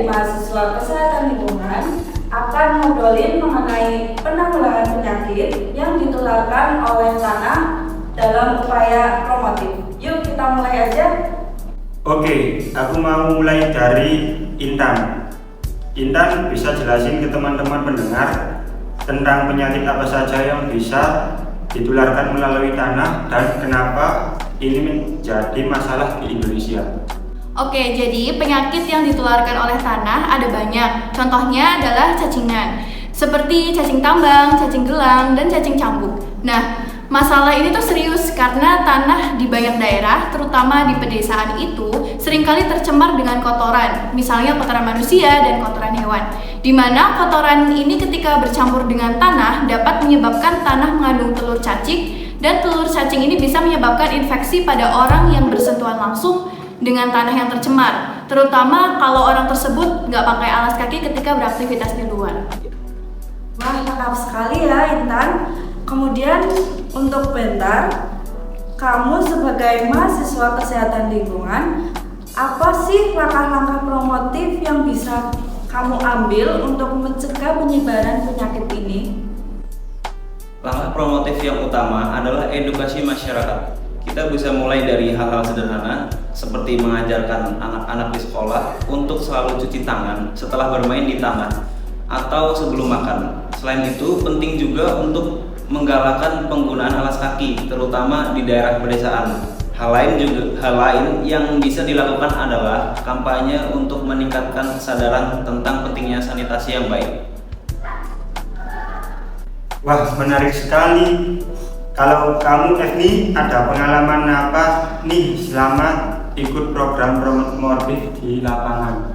dari mahasiswa kesehatan lingkungan akan ngobrolin mengenai penanggulangan penyakit yang ditularkan oleh tanah dalam upaya promotif. Yuk kita mulai aja. Oke, aku mau mulai dari Intan. Intan bisa jelasin ke teman-teman pendengar tentang penyakit apa saja yang bisa ditularkan melalui tanah dan kenapa ini menjadi masalah di Indonesia. Oke, jadi penyakit yang ditularkan oleh tanah ada banyak. Contohnya adalah cacingan, seperti cacing tambang, cacing gelang, dan cacing cambuk. Nah, masalah ini tuh serius karena tanah di banyak daerah, terutama di pedesaan itu, seringkali tercemar dengan kotoran, misalnya kotoran manusia dan kotoran hewan. Di mana kotoran ini ketika bercampur dengan tanah dapat menyebabkan tanah mengandung telur cacing, dan telur cacing ini bisa menyebabkan infeksi pada orang yang bersentuhan langsung dengan tanah yang tercemar, terutama kalau orang tersebut nggak pakai alas kaki ketika beraktivitas di luar. Wah, lengkap sekali ya Intan. Kemudian untuk Bentar, kamu sebagai mahasiswa kesehatan lingkungan, apa sih langkah-langkah promotif yang bisa kamu ambil untuk mencegah penyebaran penyakit ini? Langkah promotif yang utama adalah edukasi masyarakat. Kita bisa mulai dari hal-hal sederhana seperti mengajarkan anak-anak di sekolah untuk selalu cuci tangan setelah bermain di taman atau sebelum makan. Selain itu, penting juga untuk menggalakkan penggunaan alas kaki, terutama di daerah pedesaan. Hal lain yang bisa dilakukan adalah kampanye untuk meningkatkan kesadaran tentang pentingnya sanitasi yang baik. Wah, menarik sekali. Kalau kamu Evni, ada pengalaman apa nih selama ikut program promotif di lapangan?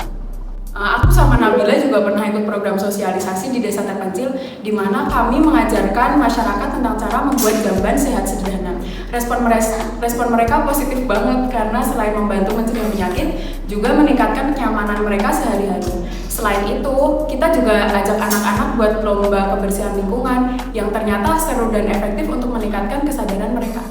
Aku sama Nabila juga pernah ikut program sosialisasi di desa terpencil, di mana kami mengajarkan masyarakat tentang cara membuat jamban sehat sederhana. Respon mereka positif banget karena selain membantu mencegah penyakit, juga meningkatkan kenyamanan mereka sehari-hari. Selain itu, kita juga ajak anak-anak buat lomba kebersihan lingkungan yang ternyata seru dan efektif untuk meningkatkan kesadaran mereka.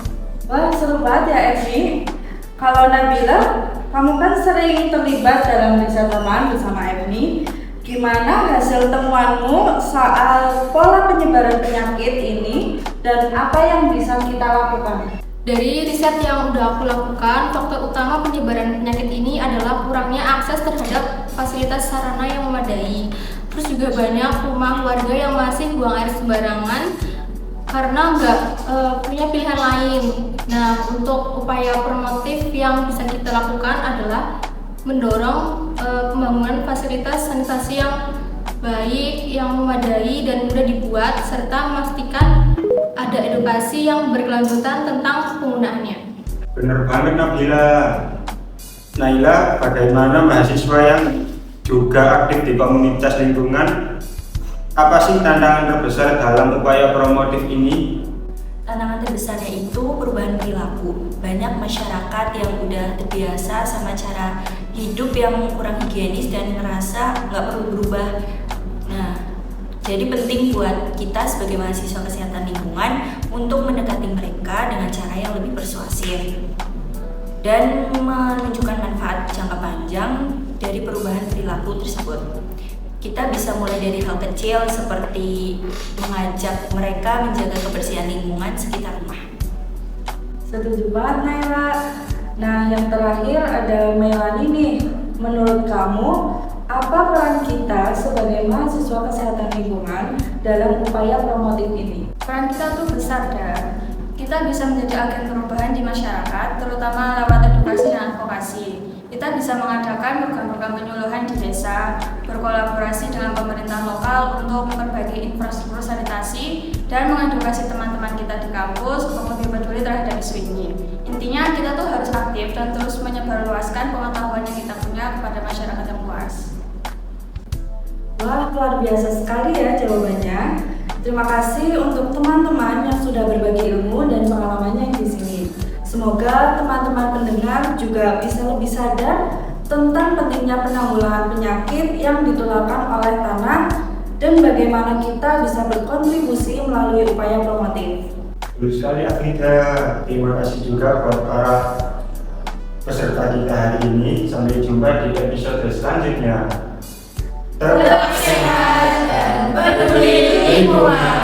Wah, seru banget ya Evni. Kalau Nabila, kamu kan sering terlibat dalam riset teman bersama Evni. Gimana hasil temuanmu soal pola penyebaran penyakit ini dan apa yang bisa kita lakukan? Dari riset yang udah aku lakukan, faktor utama penyebaran penyakit ini adalah kurangnya akses terhadap fasilitas sarana yang memadai. Terus juga banyak rumah warga yang masih buang air sembarangan karena nggak punya pilihan lain. Nah, untuk upaya promotif yang bisa kita lakukan adalah mendorong pembangunan fasilitas sanitasi yang baik, yang memadai dan mudah dibuat, serta memastikan ada edukasi yang berkelanjutan tentang penggunaannya. Bener banget Nabila. Naila, bagaimana mahasiswa yang juga aktif di komunitas lingkungan? Apa sih tantangan terbesar dalam upaya promotif ini? Tantangan terbesarnya itu perubahan perilaku. Banyak masyarakat yang udah terbiasa sama cara hidup yang kurang higienis dan merasa nggak perlu berubah. Nah, jadi penting buat kita sebagai mahasiswa kesehatan lingkungan untuk mendekati mereka dengan cara yang lebih persuasif dan menunjukkan manfaat jangka panjang dari perubahan perilaku tersebut. Kita bisa mulai dari hal kecil seperti mengajak mereka menjaga kebersihan lingkungan sekitar rumah. Setuju banget Naila. Nah, yang terakhir ada Melani nih. Menurut kamu, apa peran kita sebagai mahasiswa kesehatan lingkungan dalam upaya promotif ini? Peran kita tuh besar dan kita bisa menjadi agen perubahan di masyarakat, terutama lewat edukasi dan advokasi. Kita bisa mengadakan program-program penyuluhan di desa, berkolaborasi dengan pemerintah lokal untuk memperbaiki infrastruktur sanitasi, dan mengedukasi teman-teman kita di kampus untuk lebih peduli terhadap isu ini. Intinya kita tuh harus aktif dan terus menyebarluaskan pengetahuan yang kita punya kepada masyarakat yang luas. Wah, luar biasa sekali ya jawabannya. Terima kasih untuk teman-teman yang sudah berbagi ilmu dan pengalamannya di sini. Semoga teman-teman pendengar juga bisa lebih sadar tentang pentingnya penanggulangan penyakit yang ditularkan oleh tanah dan bagaimana kita bisa berkontribusi melalui upaya promotif. Betul sekali Afrida. Terima kasih juga buat para peserta kita hari ini. Sampai jumpa di episode selanjutnya. tetap sehat dan peduli lingkungan.